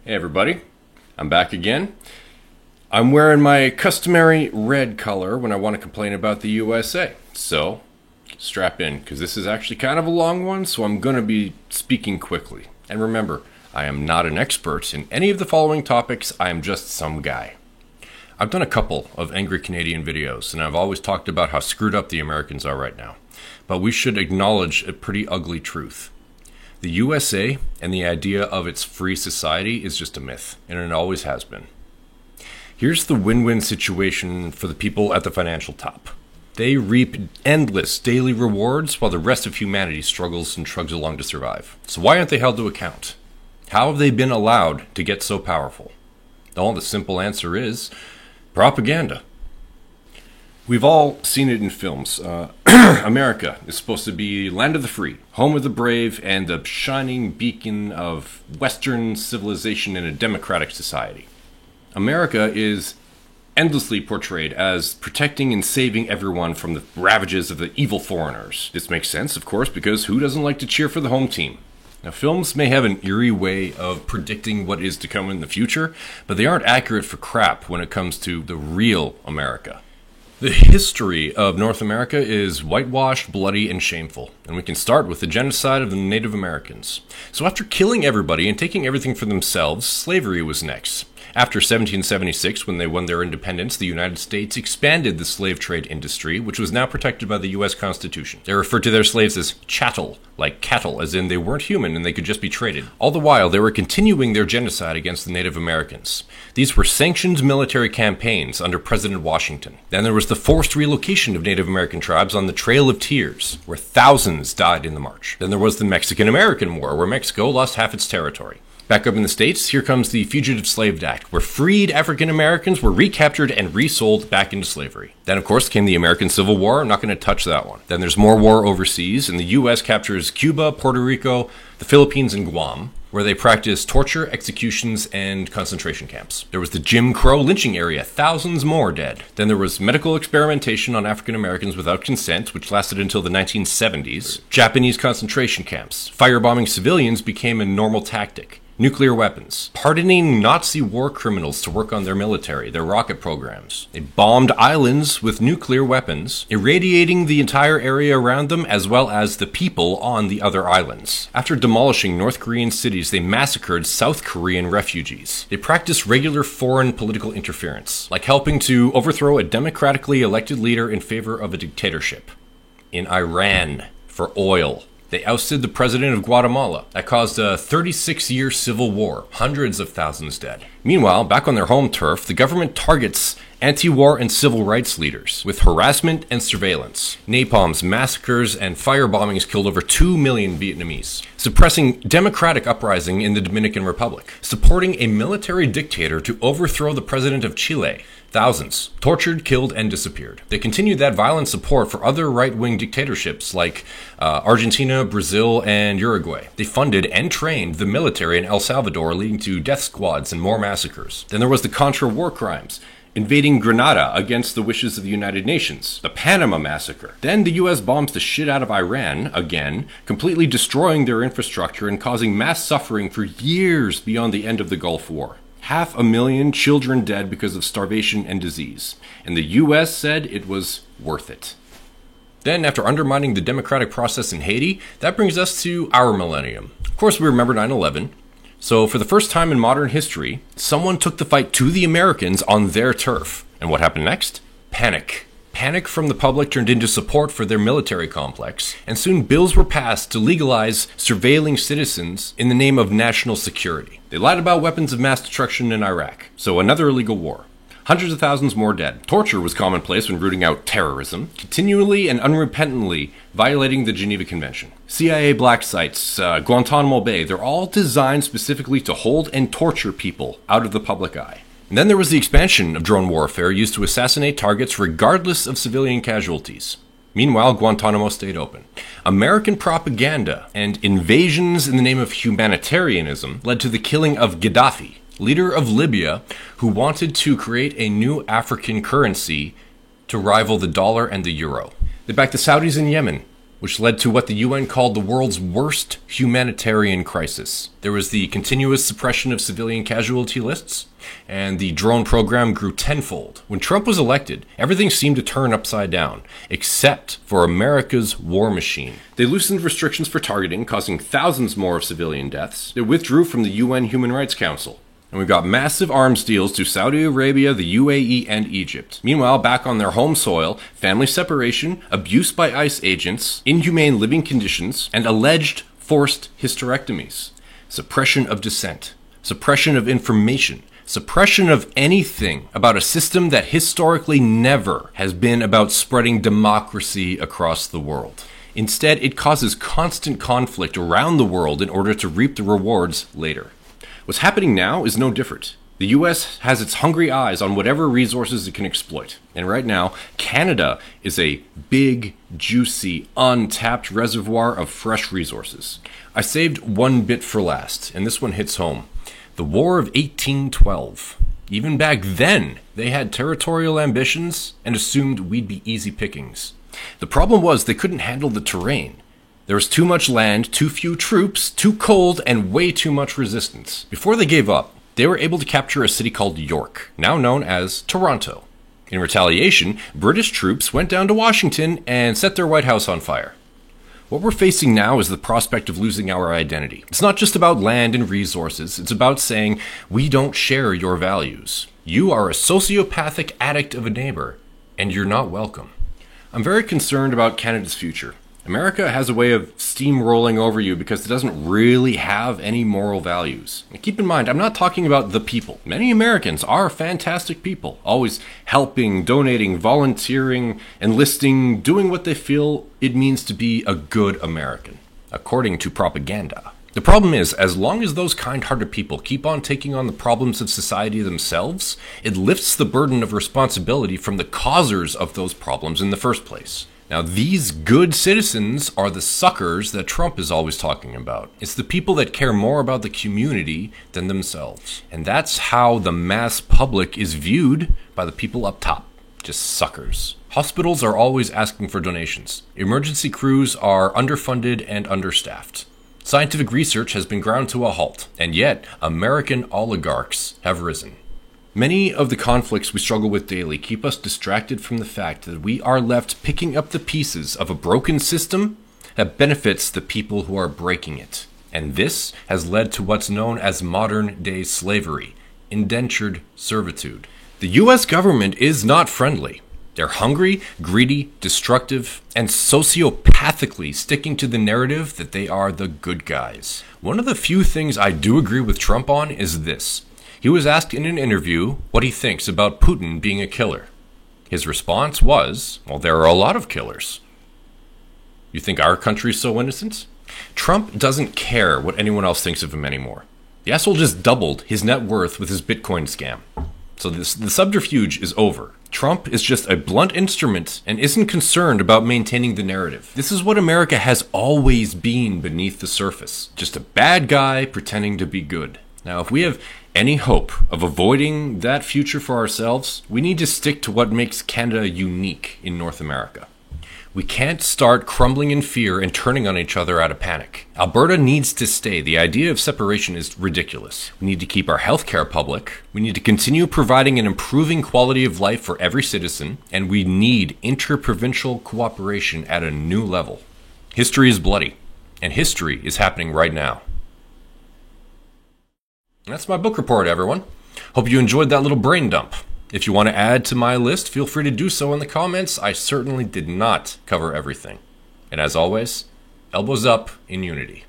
Hey everybody, I'm back again. I'm wearing my customary red color when I want to complain about the USA. So, strap in, because this is actually kind of a long one, so I'm going to be speaking quickly. And remember, I am not an expert in any of the following topics, I am just some guy. I've done a couple of Angry Canadian videos, and I've always talked about how screwed up the Americans are right now. But we should acknowledge a pretty ugly truth. The USA and the idea of its free society is just a myth, and it always has been. Here's the win-win situation for the people at the financial top. They reap endless daily rewards while the rest of humanity struggles and shrugs along to survive. So why aren't they held to account? How have they been allowed to get so powerful? Well, the simple answer is propaganda. We've all seen it in films. America is supposed to be land of the free, home of the brave, and the shining beacon of Western civilization in a democratic society. America is endlessly portrayed as protecting and saving everyone from the ravages of the evil foreigners. This makes sense, of course, because who doesn't like to cheer for the home team? Now, films may have an eerie way of predicting what is to come in the future, but they aren't accurate for crap when it comes to the real America. The history of North America is whitewashed, bloody, and shameful, and we can start with the genocide of the Native Americans. So after killing everybody and taking everything for themselves, slavery was next. After 1776, when they won their independence, the United States expanded the slave trade industry, which was now protected by the U.S. Constitution. They referred to their slaves as chattel, like cattle, as in they weren't human and they could just be traded. All the while, they were continuing their genocide against the Native Americans. These were sanctioned military campaigns under President Washington. Then there was the forced relocation of Native American tribes on the Trail of Tears, where thousands died in the march. Then there was the Mexican-American War, where Mexico lost half its territory. Back up in the States, here comes the Fugitive Slave Act, where freed African Americans were recaptured and resold back into slavery. Then, of course, came the American Civil War. I'm not going to touch that one. Then there's more war overseas, and the U.S. captures Cuba, Puerto Rico, the Philippines, and Guam, where they practiced torture, executions, and concentration camps. There was the Jim Crow lynching area, thousands more dead. Then there was medical experimentation on African Americans without consent, which lasted until the 1970s. Japanese concentration camps. Firebombing civilians became a normal tactic. Nuclear weapons. Pardoning Nazi war criminals to work on their military, their rocket programs. They bombed islands with nuclear weapons, irradiating the entire area around them as well as the people on the other islands. After demolishing North Korean cities, they massacred South Korean refugees. They practiced regular foreign political interference, like helping to overthrow a democratically elected leader in favor of a dictatorship. In Iran, for oil. They ousted the president of Guatemala. That caused a 36-year civil war, hundreds of thousands dead. Meanwhile, back on their home turf, the government targets anti-war and civil rights leaders with harassment and surveillance. Napalms, massacres, and firebombings killed over 2 million Vietnamese. Suppressing democratic uprising in the Dominican Republic. Supporting a military dictator to overthrow the president of Chile. Thousands tortured, killed, and disappeared. They continued that violent support for other right-wing dictatorships like Argentina, Brazil, and Uruguay. They funded and trained the military in El Salvador, leading to death squads and more massacres. Then there was the Contra war crimes, invading Grenada against the wishes of the United Nations, the Panama Massacre. Then the US bombs the shit out of Iran, again, completely destroying their infrastructure and causing mass suffering for years beyond the end of the Gulf War. 500,000 children dead because of starvation and disease. And the US said it was worth it. Then, after undermining the democratic process in Haiti, that brings us to our millennium. Of course, we remember 9/11. So, for the first time in modern history, someone took the fight to the Americans on their turf. And what happened next? Panic. Panic from the public turned into support for their military complex, and soon bills were passed to legalize surveilling citizens in the name of national security. They lied about weapons of mass destruction in Iraq, so another illegal war. Hundreds of thousands more dead. Torture was commonplace when rooting out terrorism, continually and unrepentantly violating the Geneva Convention. CIA black sites, Guantanamo Bay, they're all designed specifically to hold and torture people out of the public eye. And then there was the expansion of drone warfare used to assassinate targets regardless of civilian casualties. Meanwhile, Guantanamo stayed open. American propaganda and invasions in the name of humanitarianism led to the killing of Gaddafi, leader of Libya, who wanted to create a new African currency to rival the dollar and the euro. They backed the Saudis in Yemen, which led to what the UN called the world's worst humanitarian crisis. There was the continuous suppression of civilian casualty lists, and the drone program grew tenfold. When Trump was elected, everything seemed to turn upside down, except for America's war machine. They loosened restrictions for targeting, causing thousands more of civilian deaths. They withdrew from the UN Human Rights Council. And we got massive arms deals to Saudi Arabia, the UAE, and Egypt. Meanwhile, back on their home soil, family separation, abuse by ICE agents, inhumane living conditions, and alleged forced hysterectomies. Suppression of dissent. Suppression of information. Suppression of anything about a system that historically never has been about spreading democracy across the world. Instead, it causes constant conflict around the world in order to reap the rewards later. What's happening now is no different. The US has its hungry eyes on whatever resources it can exploit. And right now, Canada is a big, juicy, untapped reservoir of fresh resources. I saved one bit for last, and this one hits home. The War of 1812. Even back then, they had territorial ambitions and assumed we'd be easy pickings. The problem was they couldn't handle the terrain. There was too much land, too few troops, too cold, and way too much resistance. Before they gave up, they were able to capture a city called York, now known as Toronto. In retaliation, British troops went down to Washington and set their White House on fire. What we're facing now is the prospect of losing our identity. It's not just about land and resources, it's about saying, we don't share your values. You are a sociopathic addict of a neighbor, and you're not welcome. I'm very concerned about Canada's future. America has a way of steamrolling over you because it doesn't really have any moral values. And keep in mind, I'm not talking about the people. Many Americans are fantastic people, always helping, donating, volunteering, enlisting, doing what they feel it means to be a good American, according to propaganda. The problem is, as long as those kind-hearted people keep on taking on the problems of society themselves, it lifts the burden of responsibility from the causers of those problems in the first place. Now, these good citizens are the suckers that Trump is always talking about. It's the people that care more about the community than themselves. And that's how the mass public is viewed by the people up top. Just suckers. Hospitals are always asking for donations. Emergency crews are underfunded and understaffed. Scientific research has been ground to a halt. And yet, American oligarchs have risen. Many of the conflicts we struggle with daily keep us distracted from the fact that we are left picking up the pieces of a broken system that benefits the people who are breaking it. And this has led to what's known as modern-day slavery, indentured servitude. The US government is not friendly. They're hungry, greedy, destructive, and sociopathically sticking to the narrative that they are the good guys. One of the few things I do agree with Trump on is this. He was asked in an interview what he thinks about Putin being a killer. His response was, well, there are a lot of killers. You think our country's so innocent? Trump doesn't care what anyone else thinks of him anymore. The asshole just doubled his net worth with his Bitcoin scam. So the subterfuge is over. Trump is just a blunt instrument and isn't concerned about maintaining the narrative. This is what America has always been beneath the surface. Just a bad guy pretending to be good. Now, if we have any hope of avoiding that future for ourselves, we need to stick to what makes Canada unique in North America. We can't start crumbling in fear and turning on each other out of panic. Alberta needs to stay. The idea of separation is ridiculous. We need to keep our healthcare public. We need to continue providing an improving quality of life for every citizen. And we need interprovincial cooperation at a new level. History is bloody. And history is happening right now. That's my book report, everyone. Hope you enjoyed that little brain dump. If you want to add to my list, feel free to do so in the comments. I certainly did not cover everything. And as always, elbows up in unity.